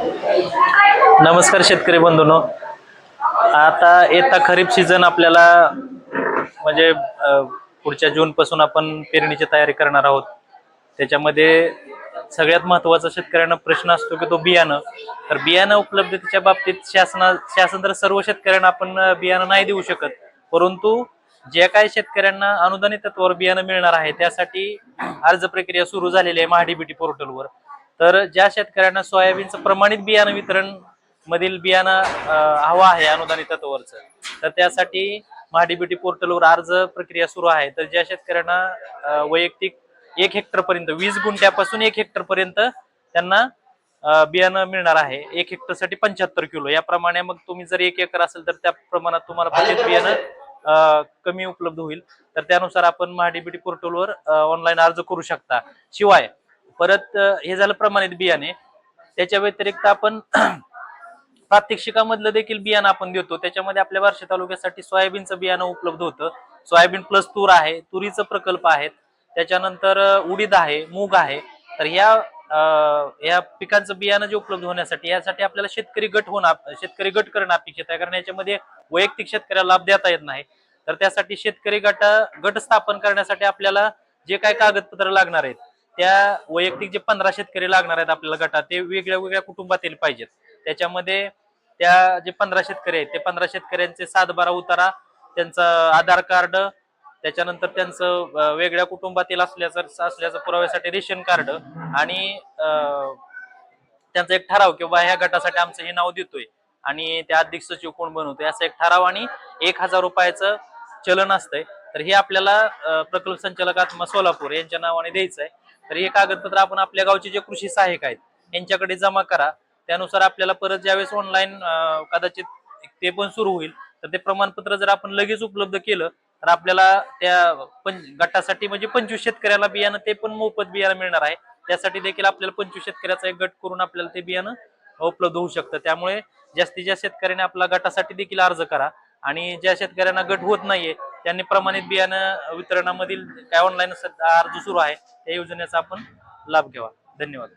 नमस्कार शेतकरी बंधूंनो. आता येता खरीप सीझन आपल्याला म्हणजे पुढच्या जून पासून आपण पेरणीची तयारी करणार आहोत. त्याच्यामध्ये सगळ्यात महत्त्वाचा शेतकऱ्यांना प्रश्न असतो की तो बियाणं. तर बियाणं उपलब्धतेच्या बाबतीत शासन तर सर्व शेतकऱ्यांना आपण बियाणं नाही देऊ शकत, परंतु जे काही शेतकऱ्यांना अनुदानित तत्वावर बियाणं मिळणार आहे त्यासाठी अर्ज प्रक्रिया सुरू झालेली आहे महाडीबीटी पोर्टलवर. तर ज्या शेतकऱ्यांना सोयाबीनचं प्रमाणित बियाणं वितरण मधील बियाणं हवं आहे अनुदानित तत्वावरचं, तर त्यासाठी महाडीबीटी पोर्टलवर अर्ज प्रक्रिया सुरू आहे. तर ज्या शेतकऱ्यांना वैयक्तिक 1 हेक्टर पर्यंत 20 गुंठ्यापासून 1 हेक्टर पर्यंत त्यांना बियाणं मिळणार आहे. 1 हेक्टर साठी 75 किलो याप्रमाणे. मग तुम्ही जर 1 एकर असेल तर त्या प्रमाणात तुम्हाला बचत बियाणं कमी उपलब्ध होईल. तर त्यानुसार आपण महाडीबीटी पोर्टलवर ऑनलाईन अर्ज करू शकता. शिवाय परत हे झालं प्रमाणित बियाणे. त्याच्या व्यतिरिक्त आपण प्रात्यक्षिकामधलं देखील बियाणं आपण देतो. त्याच्यामध्ये आपल्या बार्शी तालुक्यासाठी सोयाबीनचं बियाणं उपलब्ध होतं. सोयाबीन प्लस तूर आहे, तुरीचं प्रकल्प आहेत, त्याच्यानंतर उडीद आहे, मूग आहे. तर या पिकांचं बियाणं जे उपलब्ध होण्यासाठी यासाठी आपल्याला शेतकरी गट करणं अपेक्षित आहे, कारण याच्यामध्ये वैयक्तिक शेतकऱ्याला लाभ देता येत नाही. तर त्यासाठी शेतकरी गट स्थापन करण्यासाठी आपल्याला जे काही कागदपत्र लागणार आहेत, त्या वैयक्तिक जे 15 शेतकरी लागणार आहेत आपल्याला गटात, ते वेगळ्या वेगळ्या कुटुंबातील पाहिजेत. त्याच्यामध्ये त्या जे 15 शेतकरी आहेत ते 15 शेतकऱ्यांचे 7-12 उतारा, त्यांचं आधार कार्ड, त्याच्यानंतर त्यांचं वेगळ्या कुटुंबातील असल्याचं पुराव्यासाठी रेशन कार्ड आणि त्यांचा एक ठराव किंवा ह्या गटासाठी आमचं हे नाव देतोय आणि त्या अध्यक्ष सचिव कोण बनवतोय असा एक ठराव आणि 1000 रुपयाचं चलन असतंय. तर हे आपल्याला प्रकल्प संचालक आत्मा सोलापूर यांच्या नावाने द्यायचं आहे. तर हे कागदपत्र आपण आपल्या गावचे जे कृषी सहाय्यक आहेत यांच्याकडे जमा करा. त्यानुसार आपल्याला परत ज्यावेळेस ऑनलाईन कदाचित ते पण सुरू होईल, तर ते प्रमाणपत्र जर आपण लगेच उपलब्ध केलं तर आपल्याला त्या गटासाठी म्हणजे 25 शेतकऱ्याला बियाणं, ते पण मोफत बियाणं मिळणार आहे. त्यासाठी देखील आपल्याला 25 शेतकऱ्याचा एक गट करून आपल्याला ते बियाणं उपलब्ध होऊ शकतं. त्यामुळे जास्तीत जास्त शेतकऱ्यांनी आपला गटासाठी देखील अर्ज करा आणि ज्या शेतकऱ्यांना गट होत नाहीये त्यांनी प्रमाणित बियाणं वितरणामधील काय ऑनलाईन अर्ज सुरू आहे त्या योजनेचा आपण लाभ घ्यावा. धन्यवाद.